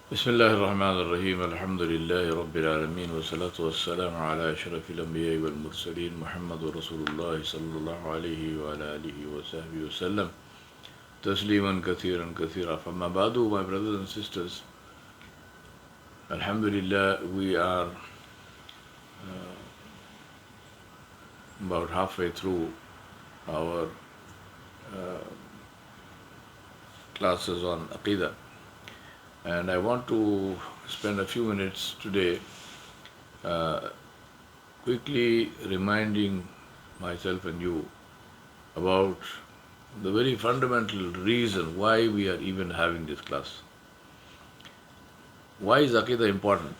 بسم الله الرحمن الرحيم الحمد لله رب العالمين والصلاة والسلام على أشرف الأنبياء والمرسلين محمد رسول الله صلى الله عليه وعلى آله وصحبه وسلم تسليما كثيرا كثيرا. فما بعد, my brothers and sisters, Alhamdulillah, we are about halfway through our classes on Aqeedah, and I want to spend a few minutes today quickly reminding myself and you about the very fundamental reason why we are even having this class. Why is Aqeedah important?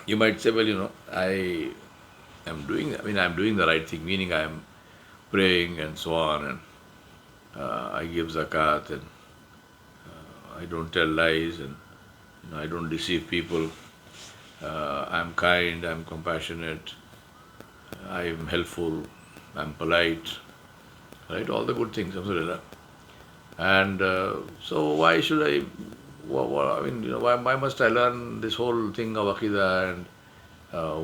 You might say, well, I'm doing the right thing, meaning I am praying and so on, and I give zakat, and I don't tell lies, and I don't deceive people. I'm kind, I'm compassionate, I'm helpful, I'm polite, right? All the good things, alhamdulillah. And so why should I? Why must I learn this whole thing of Aqidah, and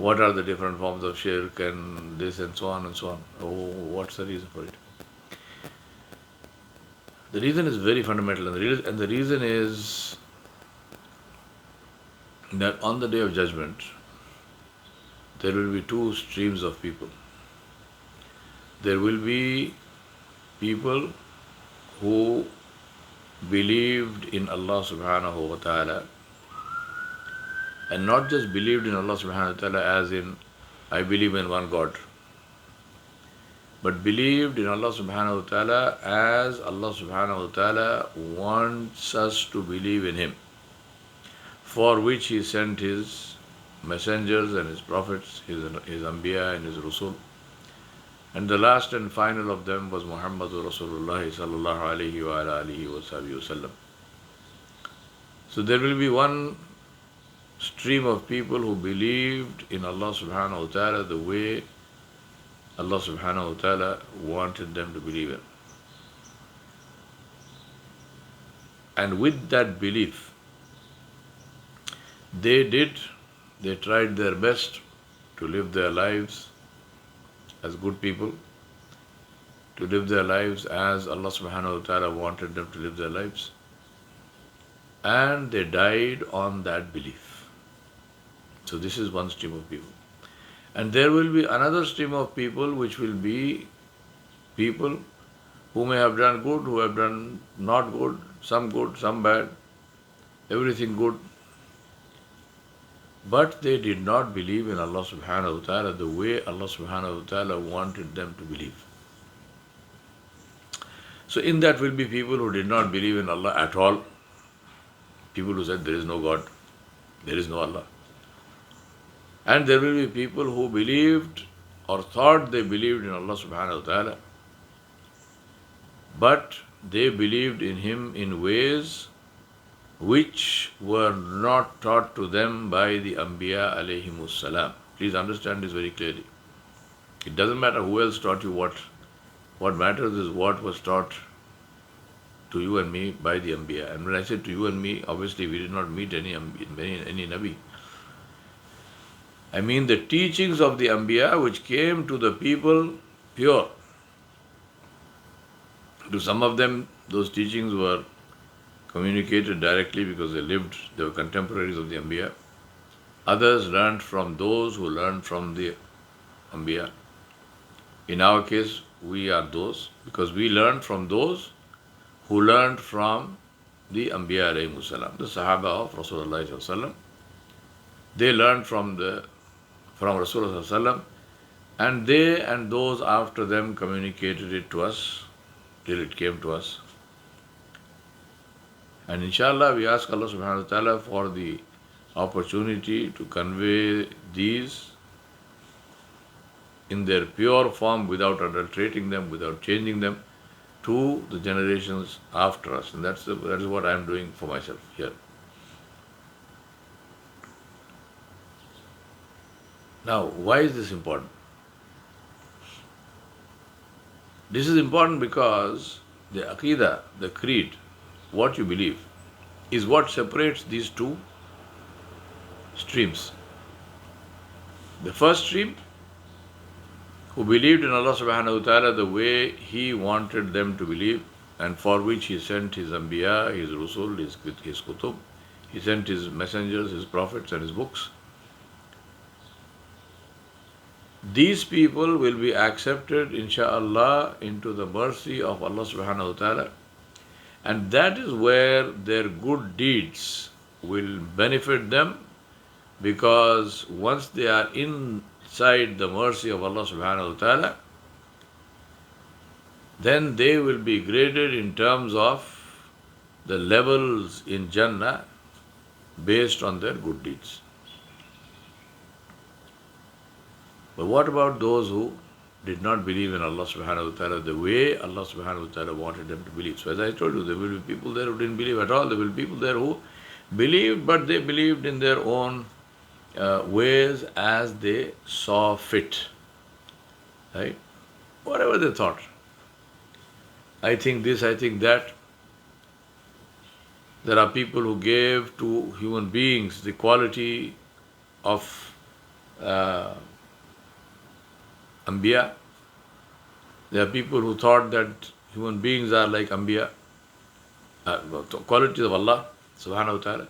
what are the different forms of shirk and this and so on and so on? Oh, what's the reason for it? The reason is very fundamental, and the reason is that on the day of judgment, there will be two streams of people. There will be people who believed in Allah subhanahu wa ta'ala, and not just believed in Allah subhanahu wa ta'ala as in I believe in one God, but believed in Allah subhanahu wa ta'ala as Allah subhanahu wa ta'ala wants us to believe in Him, for which He sent His messengers and His prophets, His Anbiya and His Rasul. And the last and final of them was Muhammadur Rasulullah sallallahu alayhi wa alihi wa sallam. So there will be one stream of people who believed in Allah subhanahu wa ta'ala the way Allah subhanahu wa ta'ala wanted them to believe in. And with that belief, they tried their best to live their lives as good people, to live their lives as Allah subhanahu wa ta'ala wanted them to live their lives. And they died on that belief. So this is one stream of people. And there will be another stream of people which will be people who may have done good, who have done not good, some bad, everything good. But they did not believe in Allah subhanahu wa ta'ala the way Allah subhanahu wa ta'ala wanted them to believe. So in that will be people who did not believe in Allah at all. People who said there is no God, there is no Allah. And there will be people who believed or thought they believed in Allah subhanahu wa ta'ala, but they believed in Him in ways which were not taught to them by the Anbiya alayhimus salam. Please understand this very clearly. It doesn't matter who else taught you what. What matters is what was taught to you and me by the Anbiya. And when I said to you and me, obviously we did not meet any Nabi. I mean the teachings of the Anbiya which came to the people pure. To some of them, those teachings were communicated directly because they were contemporaries of the Anbiya. Others learned from those who learned from the Anbiya. In our case, we are those because we learned from those who learned from the Anbiya alayhimus salam, the Sahaba of Rasulullah sallallahu alaihi wasallam. They learned from Rasulullah sallallahu alaihi wasallam, and they and those after them communicated it to us till it came to us. And inshallah, we ask Allah subhanahu wa ta'ala for the opportunity to convey these in their pure form without adulterating them, without changing them to the generations after us. And that is what I am doing for myself here. Now, why is this important? This is important because the Aqeedah, the creed, what you believe, is what separates these two streams. The first stream, who believed in Allah subhanahu wa ta'ala the way He wanted them to believe, and for which He sent His Anbiya, His Rusul, His Kutub, He sent His messengers, His prophets and His books. These people will be accepted, insha'Allah, into the mercy of Allah subhanahu wa ta'ala, and that is where their good deeds will benefit them, because once they are inside the mercy of Allah subhanahu wa ta'ala, then they will be graded in terms of the levels in Jannah based on their good deeds. But what about those who did not believe in Allah subhanahu wa ta'ala the way Allah subhanahu wa ta'ala wanted them to believe? So as I told you, there will be people there who didn't believe at all. There will be people there who believed, but they believed in their own ways as they saw fit. Right? Whatever they thought. I think this, I think that. There are people who gave to human beings the quality of Anbiya. There are people who thought that human beings are like Anbiya, qualities of Allah subhanahu wa ta'ala.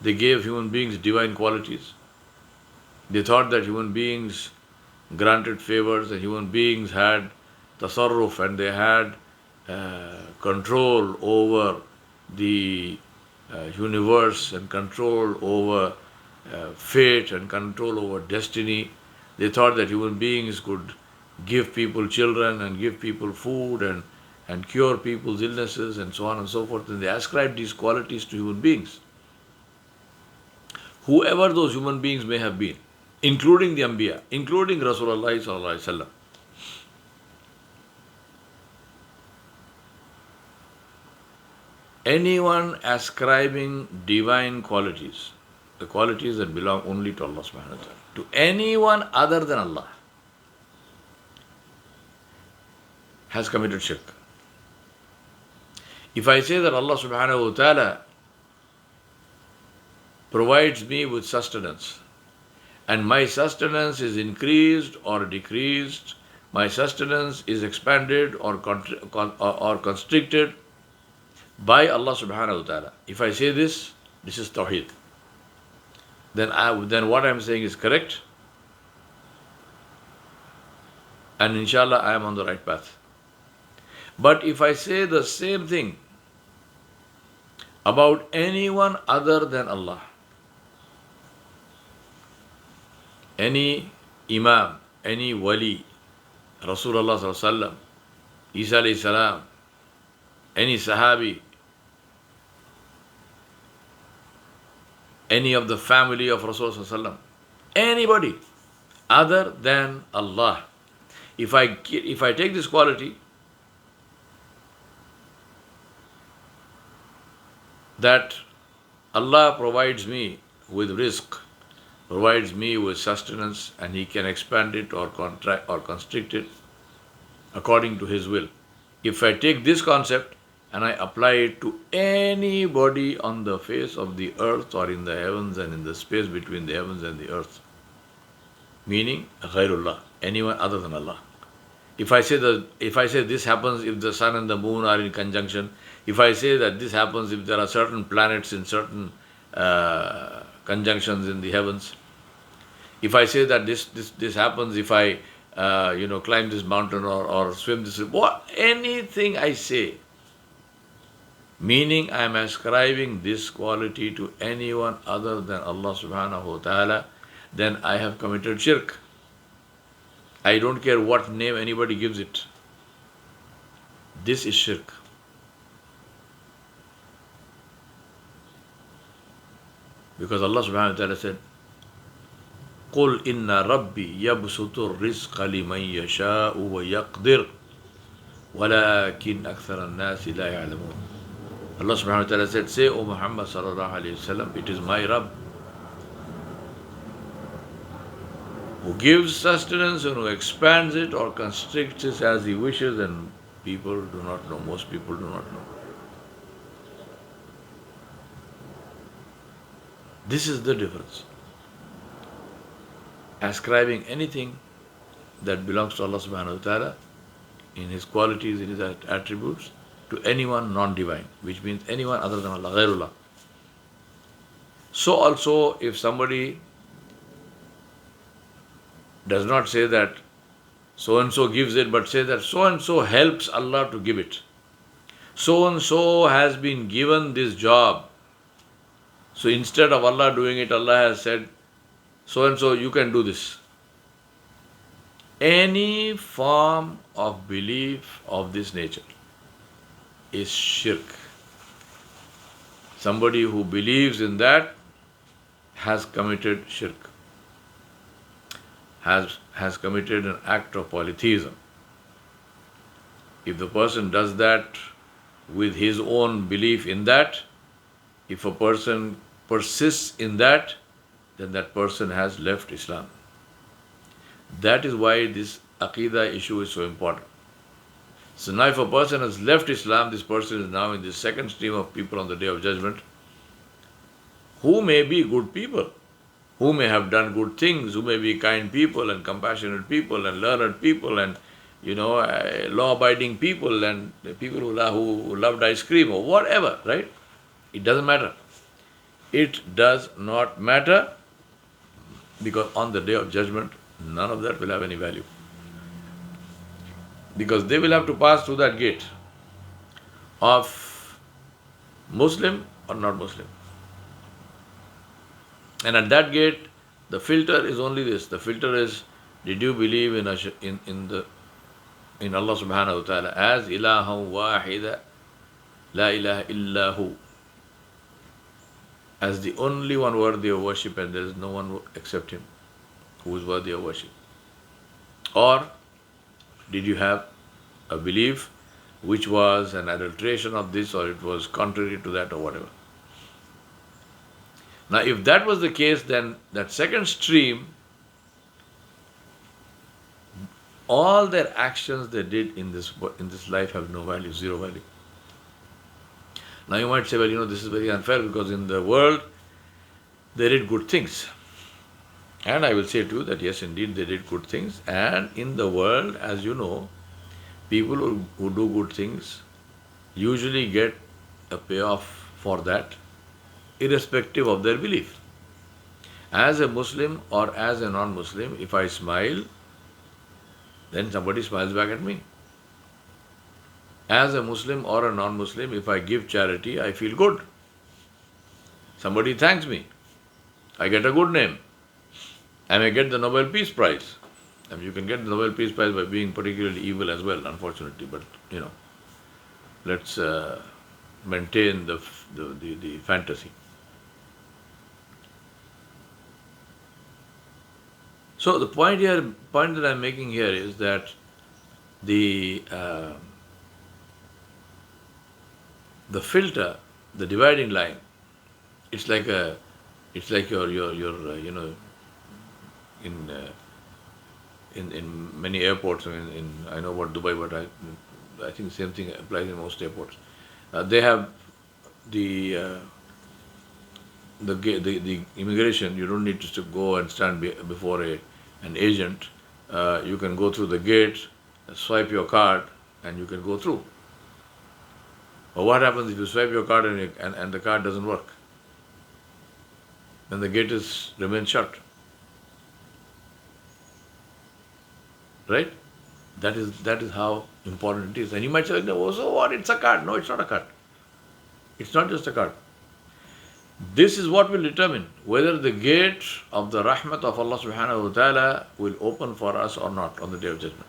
They gave human beings divine qualities. They thought that human beings granted favors and human beings had tasarruf and they had control over the universe and control over fate and control over destiny. They thought that human beings could give people children and give people food and cure people's illnesses and so on and so forth. And they ascribed these qualities to human beings. Whoever those human beings may have been, including the Anbiya, including Rasulullah sallallahu alaihi wasallam. Anyone ascribing divine qualities, the qualities that belong only to Allah subhanahu wa ta'ala, to anyone other than Allah, has committed shirk. If I say that Allah subhanahu wa ta'ala provides me with sustenance, and my sustenance is increased or decreased, my sustenance is expanded or constricted by Allah subhanahu wa ta'ala. If I say this, this is Tawheed. Then what I am saying is correct, and inshallah I am on the right path. But if I say the same thing about anyone other than Allah, any Imam, any Wali, Rasulullah sallallahu alaihi wasallam, Isa alayhi salam, any Sahabi, any of the family of Rasulullah sallallahu alaihi wasallam, anybody other than Allah, if I take this quality that Allah provides me with rizq, provides me with sustenance, and He can expand it or contract or constrict it according to His will. If I take this concept and I apply it to anybody on the face of the earth or in the heavens and in the space between the heavens and the earth, meaning ghairullah, anyone other than Allah. If I say this happens if the sun and the moon are in conjunction, if I say that this happens if there are certain planets in certain conjunctions in the heavens, if I say that this happens if I climb this mountain or swim this river, anything I say, meaning I am ascribing this quality to anyone other than Allah subhanahu wa ta'ala, then I have committed shirk. I don't care what name anybody gives it. This is shirk. Because Allah subhanahu wa ta'ala said, قُلْ إِنَّ رَبِّي يَبْسُطُ الرِّزْقَ لِمَنْ يَشَاءُ وَيَقْدِرُ وَلَكِنْ أَكْثَرَ النَّاسِ لَا يَعْلَمُونَ. Allah subhanahu wa ta'ala said, say, O Muhammad sallallahu alayhi wa sallam, it is my Rabb who gives sustenance and who expands it or constricts it as He wishes, and people do not know, most people do not know. This is the difference. Ascribing anything that belongs to Allah subhanahu wa ta'ala in His qualities, in His attributes, to anyone non-divine, which means anyone other than Allah, ghairullah. So also, if somebody does not say that so-and-so gives it, but say that so-and-so helps Allah to give it. So-and-so has been given this job. So instead of Allah doing it, Allah has said, so-and-so, you can do this. Any form of belief of this nature is shirk. Somebody who believes in that has committed shirk, has committed an act of polytheism. If the person does that with his own belief in that, if a person persists in that, then that person has left Islam. That is why this Aqeedah issue is so important. So now if a person has left Islam, this person is now in the second stream of people on the Day of Judgment, who may be good people, who may have done good things, who may be kind people and compassionate people and learned people and, law-abiding people and people who loved ice cream or whatever, right? It doesn't matter. It does not matter, because on the Day of Judgment, none of that will have any value. Because they will have to pass through that gate of Muslim or not Muslim. And at that gate, the filter is only this. The filter is, did you believe in Allah subhanahu wa ta'ala as ilahun wahida, la ilaha illahu, as the only one worthy of worship, and there is no one except Him who is worthy of worship? Or did you have a belief which was an adulteration of this, or it was contrary to that, or whatever? Now, if that was the case, then that second stream, all their actions they did in this life have no value, zero value. Now you might say, well, this is very unfair, because in the world they did good things. And I will say to you that yes, indeed, they did good things. And in the world, as you know, people who do good things usually get a payoff for that, irrespective of their belief. As a Muslim or as a non-Muslim, if I smile, then somebody smiles back at me. As a Muslim or a non-Muslim, if I give charity, I feel good. Somebody thanks me. I get a good name. I may get the Nobel Peace Prize. I mean, you can get the Nobel Peace Prize by being particularly evil as well, unfortunately. But, let's maintain the fantasy. So the point that I'm making here is that the filter, the dividing line, it's like your in many airports. I know about Dubai, but I think the same thing applies in most airports. They have the immigration. You don't need to go and stand before an agent. You can go through the gate, swipe your card, and you can go through. But what happens if you swipe your card and the card doesn't work? Then the gate remains shut. Right? That is how important it is. And you might say, no, so what? It's a card. No, it's not a card. It's not just a card. This is what will determine whether the gate of the rahmat of Allah subhanahu wa ta'ala will open for us or not on the Day of Judgment.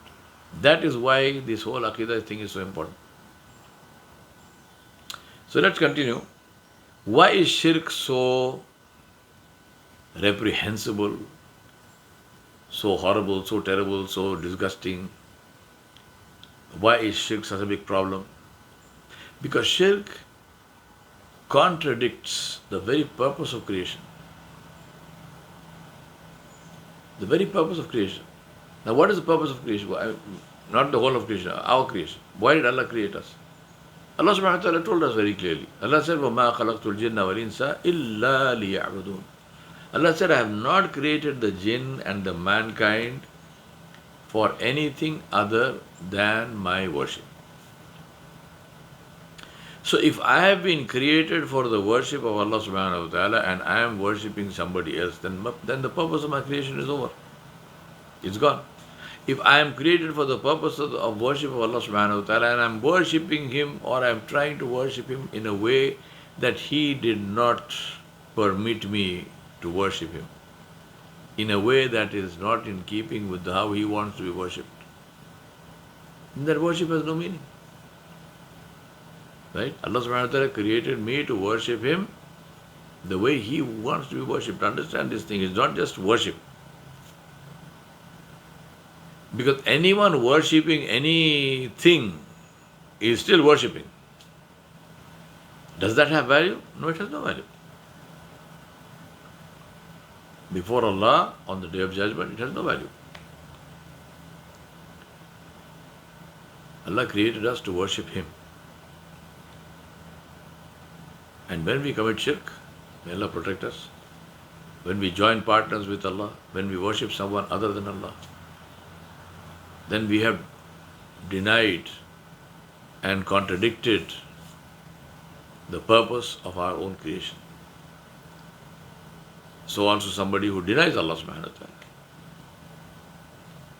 That is why this whole Aqeedah thing is so important. So let's continue. Why is shirk so reprehensible, so horrible, so terrible, so disgusting? Why is shirk such a big problem? Because shirk contradicts the very purpose of creation. The very purpose of creation. Now, what is the purpose of creation? Not the whole of creation, our creation. Why did Allah create us? Allah subhanahu wa ta'ala told us very clearly. Allah said, وَمَا خَلَقْتُ الْجِنَّ وَالْإِنسَ إِلَّا لِيَعْبُدُونَ. Allah said, I have not created the jinn and the mankind for anything other than my worship. So if I have been created for the worship of Allah subhanahu wa ta'ala and I am worshipping somebody else, then the purpose of my creation is over. It's gone. If I am created for the purpose of worship of Allah subhanahu wa ta'ala and I am worshipping Him, or I am trying to worship Him in a way that He did not permit me to worship Him, in a way that is not in keeping with how He wants to be worshipped, then that worship has no meaning. Right? Allah subhanahu wa ta'ala created me to worship Him the way He wants to be worshipped. Understand this thing, it's not just worship. Because anyone worshipping anything is still worshipping. Does that have value? No, it has no value. Before Allah, on the Day of Judgment, it has no value. Allah created us to worship Him. And when we commit shirk, may Allah protect us. When we join partners with Allah, when we worship someone other than Allah, then we have denied and contradicted the purpose of our own creation. So also somebody who denies Allah subhanahu wa ta'ala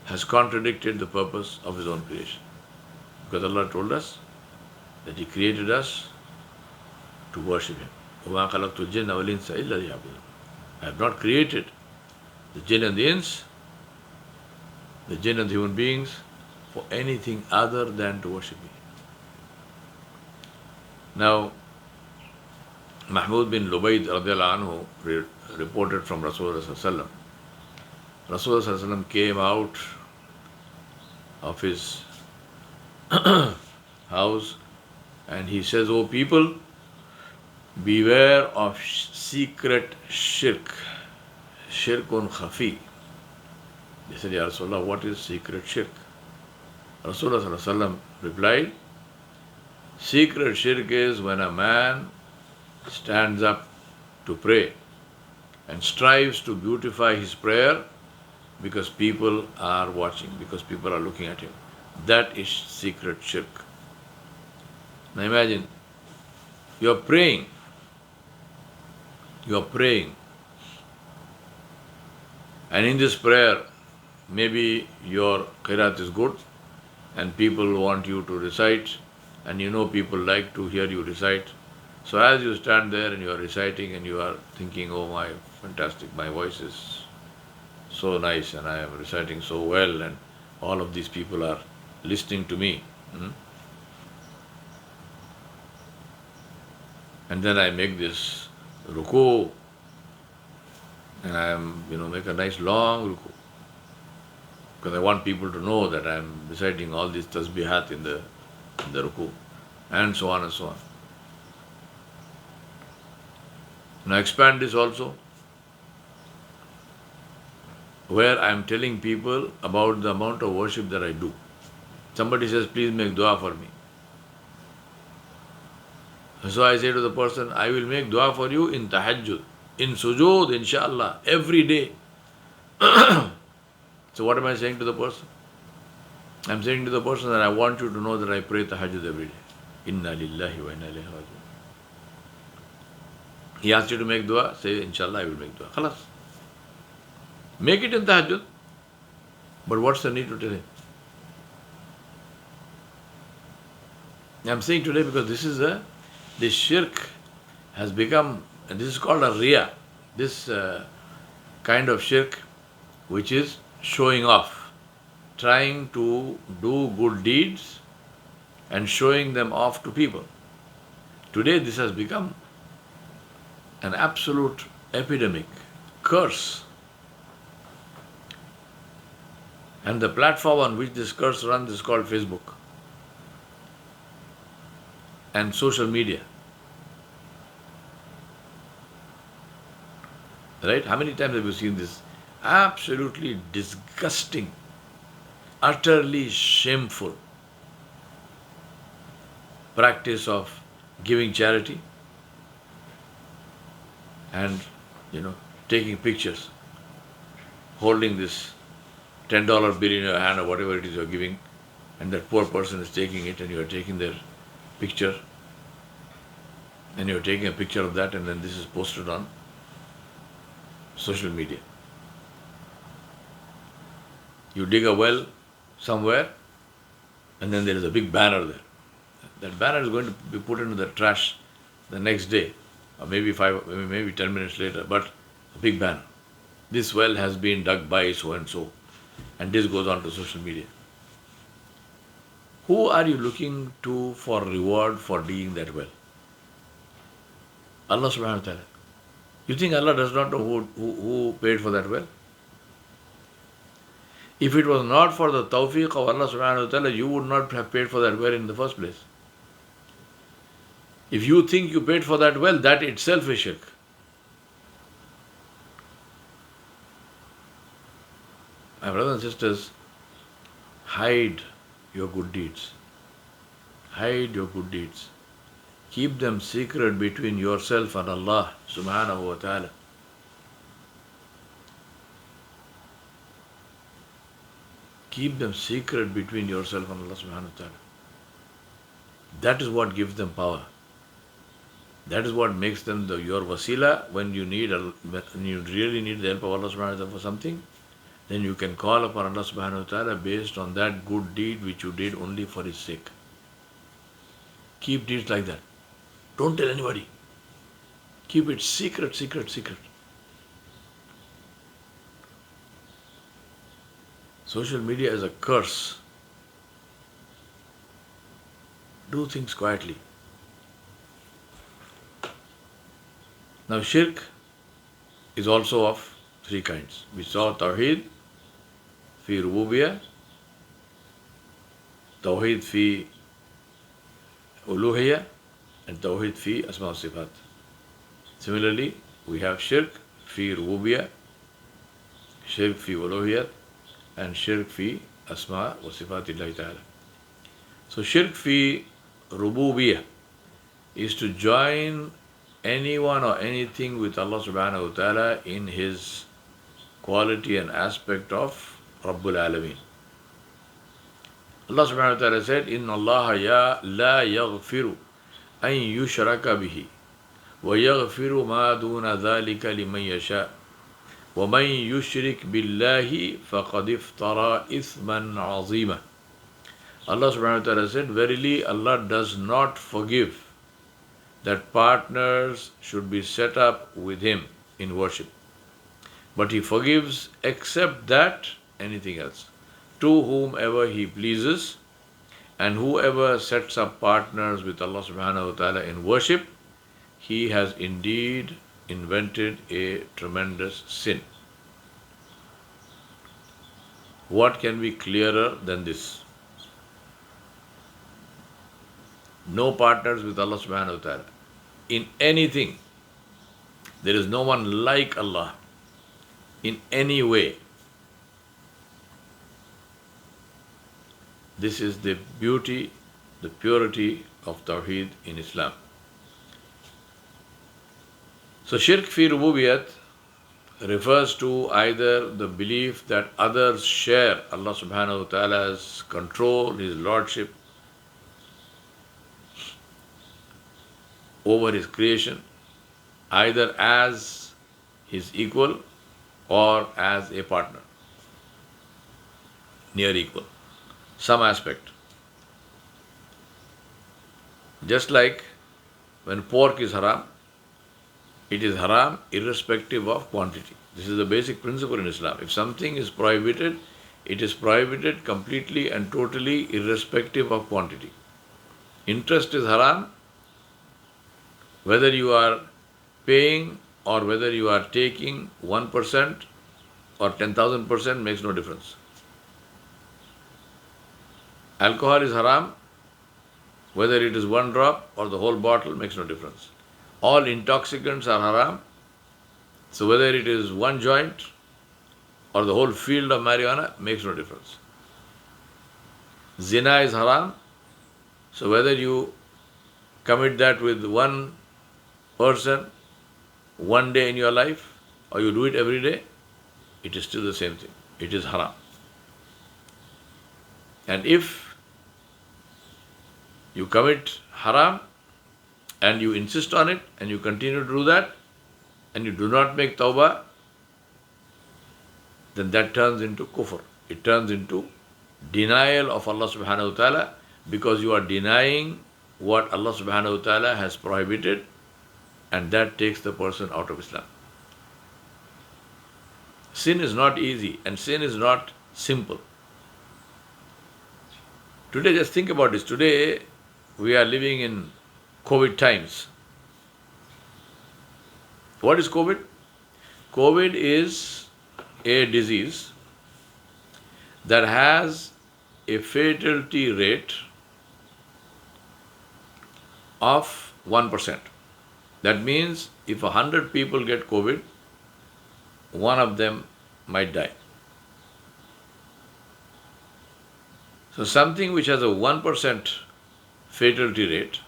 has contradicted the purpose of his own creation. Because Allah told us that He created us to worship Him. وَمَا خَلَقْتُ الْجِنَّ وَالْإِنسَ إِلَّا لِيَعْبُدُونَ. I have not created the jinn and the ins, the jinn and the human beings, for anything other than to worship me. Now, Mahmud bin Lubayd radiallahu anhu reported from Rasulullah sallallahu alaihi wasallam. Rasulullah sallallahu alaihi wasallam came out of his house and he says, "O people, beware of secret shirk, shirkun khafi." They said, "Ya Rasulullah, what is secret shirk?" Rasulullah sallallahu alaihi wasallam replied, "Secret shirk is when a man stands up to pray and strives to beautify his prayer because people are watching, because people are looking at him. That is secret shirk." Now imagine, you are praying, and in this prayer, maybe your qiraat is good and people want you to recite, and you know people like to hear you recite. So as you stand there and you are reciting and you are thinking, "Oh my, fantastic, my voice is so nice and I am reciting so well and all of these people are listening to me." And then I make this ruku and I am, make a nice long ruku. Because I want people to know that I am reciting all these tasbihat in the ruku, and so on and so on. Now expand this also, where I am telling people about the amount of worship that I do. Somebody says, "Please make dua for me." So I say to the person, "I will make dua for you in tahajjud, in sujood, inshallah, every day." So what am I saying to the person? I am saying to the person that I want you to know that I pray tahajjud every day. Inna lillahi wa inna ilayhi raji'un. He asked you to make dua, say, "Inshallah, I will make dua." Khalas. Make it in tahajjud. But what's the need to tell him? I'm saying today because this shirk has become, and this is called a riya, this kind of shirk which is showing off, trying to do good deeds and showing them off to people. Today this has become an absolute epidemic, curse. And the platform on which this curse runs is called Facebook and social media. Right? How many times have you seen this? Absolutely disgusting, utterly shameful practice of giving charity and, taking pictures, holding this $10 bill in your hand or whatever it is you're giving, and that poor person is taking it and you're taking their picture and you're taking a picture of that, and then this is posted on social media. You dig a well somewhere and then there is a big banner there. That banner is going to be put into the trash the next day, or maybe 10 minutes later, but a big banner. This well has been dug by so and so, and this goes on to social media. Who are you looking to for reward for digging that well? Allah subhanahu wa ta'ala. You think Allah does not know who paid for that well? If it was not for the tawfiq of Allah subhanahu wa ta'ala, you would not have paid for that well in the first place. If you think you paid for that well, that itself is shirk. My brothers and sisters, hide your good deeds. Hide your good deeds. Keep them secret between yourself and Allah subhanahu wa ta'ala. Keep them secret between yourself and Allah subhanahu wa ta'ala. That is what gives them power. That is what makes them your wasila when you really need the help of Allah subhanahu wa ta'ala for something. Then you can call upon Allah subhanahu wa ta'ala based on that good deed which you did only for His sake. Keep deeds like that. Don't tell anybody. Keep it secret, secret, secret. Social media is a curse. Do things quietly. Now shirk is also of three kinds. We saw Tawheed fi Rububiyyah, Tawheed fi Uluhiyyah, and Tawheed fi Asma wa Sifat. Similarly, we have shirk fi Rububiyyah, shirk fi Uluhiyyah, and shirk fi Asma wa Sifatillahi Ta'ala. So shirk fi Rububiyyah is to join anyone or anything with Allah subhanahu wa ta'ala in His quality and aspect of Rabbul Alameen. Allah subhanahu wa ta'ala said, Inna Allah la yaghfiru an yushraka bihi wa yaghfiru ma duna dhalika liman yasha wa man yushrik billahi faqad iftara ithman azima. Allah subhanahu wa ta'ala said, verily Allah does not forgive that partners should be set up with Him in worship. But He forgives except that anything else, to whomever He pleases, and whoever sets up partners with Allah subhanahu wa ta'ala in worship, he has indeed invented a tremendous sin. What can be clearer than this? No partners with Allah subhanahu wa ta'ala in anything. There is no one like Allah in any way. This is the beauty, the purity of Tawheed in Islam. So shirk fi rububiyyat refers to either the belief that others share Allah subhanahu wa ta'ala's control, His lordship over His creation, either as His equal or as a partner, near equal, some aspect. Just like when pork is haram, it is haram irrespective of quantity. This is the basic principle in Islam. If something is prohibited, it is prohibited completely and totally irrespective of quantity. Interest is haram, whether you are paying or whether you are taking 1% or 10,000% makes no difference. Alcohol is haram, whether it is one drop or the whole bottle makes no difference. All intoxicants are haram, so whether it is one joint or the whole field of marijuana makes no difference. Zina is haram, so whether you commit that with one person one day in your life, or you do it every day, it is still the same thing. It is haram. And if you commit haram and you insist on it and you continue to do that and you do not make tawbah, then that turns into kufr. It turns into denial of Allah subhanahu wa ta'ala, because you are denying what Allah subhanahu wa ta'ala has prohibited, and that takes the person out of Islam. Sin is not easy and sin is not simple. Today, just think about this. Today, we are living in COVID times. What is COVID? COVID is a disease that has a fatality rate of 1%. That means if 100 people get COVID, one of them might die. So something which has a 1% fatality rate,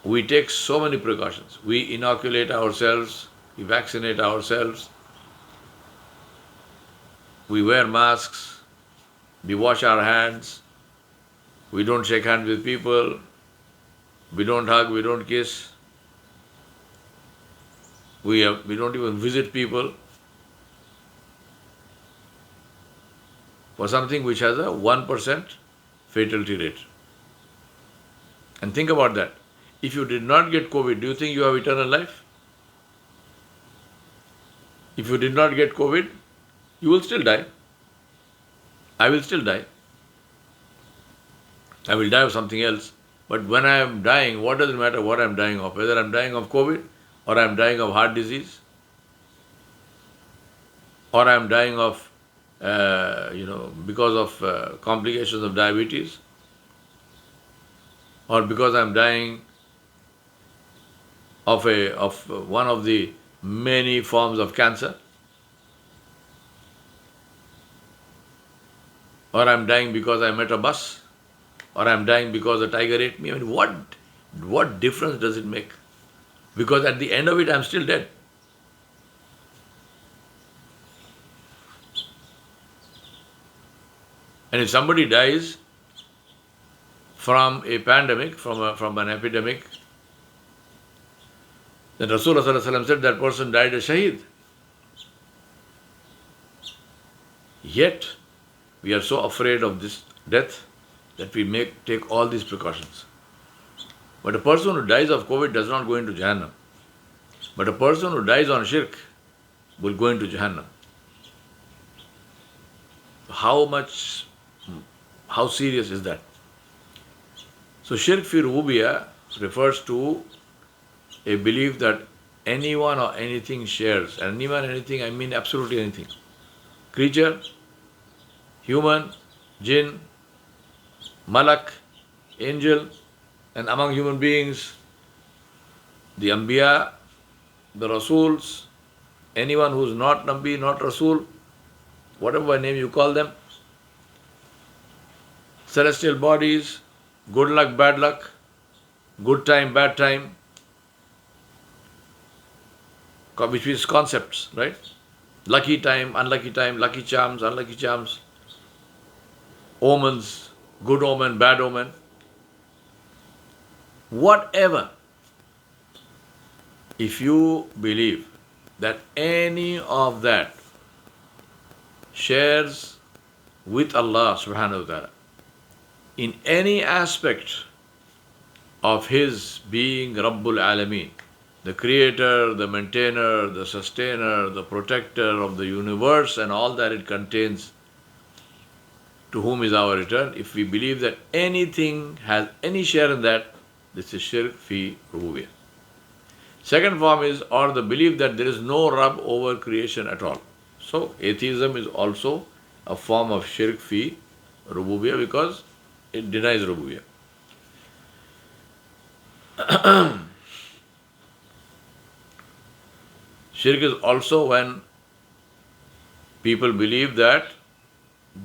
we take so many precautions. We inoculate ourselves, we vaccinate ourselves, we wear masks, we wash our hands, we don't shake hands with people, we don't hug, we don't kiss, we don't even visit people for something which has a 1% fatality rate. And think about that. If you did not get COVID, do you think you have eternal life? If you did not get COVID, you will still die. I will still die. I will die of something else. But when I am dying, what does it matter what I am dying of? Whether I am dying of COVID, or I am dying of heart disease, or I am dying of, because of complications of diabetes, or because I am dying of one of the many forms of cancer, or I am dying because I met a bus, or I am dying because a tiger ate me. I mean, what difference does it make? Because at the end of it, I am still dead. And if somebody dies from a pandemic, from an epidemic, then Rasulullah said that person died a shaheed. Yet, we are so afraid of this death that we take all these precautions. But a person who dies of COVID does not go into Jahannam. But a person who dies on shirk will go into Jahannam. How serious is that? So shirk fi rububiyyah refers to a belief that anyone or anything shares. And anyone, anything, I mean absolutely anything. Creature, human, jinn, malak, angel, and among human beings, the Anbiya, the Rasuls, anyone who is not Nabi, not Rasul, whatever name you call them, celestial bodies, good luck, bad luck, good time, bad time, which means concepts, right? Lucky time, lucky charms, unlucky charms, omens, good omen, bad omen, whatever. If you believe that any of that shares with Allah subhanahu wa ta'ala in any aspect of His being Rabbul Alameen, the creator, the maintainer, the sustainer, the protector of the universe and all that it contains, to whom is our return, if we believe that anything has any share in that, this is shirk fi rububiyyah. Second form is, or the belief that there is no Rabb over creation at all. So atheism is also a form of shirk fi rububiyyah because it denies rububiyyah. Shirk is also when people believe that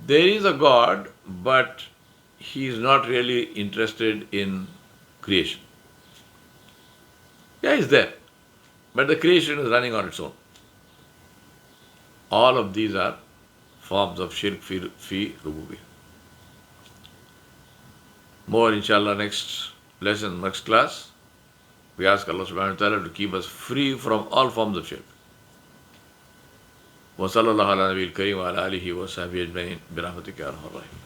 there is a God, but he is not really interested in creation. Yeah, he's there, but the creation is running on its own. All of these are forms of shirk fi rububiyyah. More inshallah next lesson, next class. We ask Allah subhanahu wa ta'ala to keep us free from all forms of shirk. وصلى الله على نبي الكريم وعلى آله وصحبه أجمعين برحمتك يا أرحم الراحمين.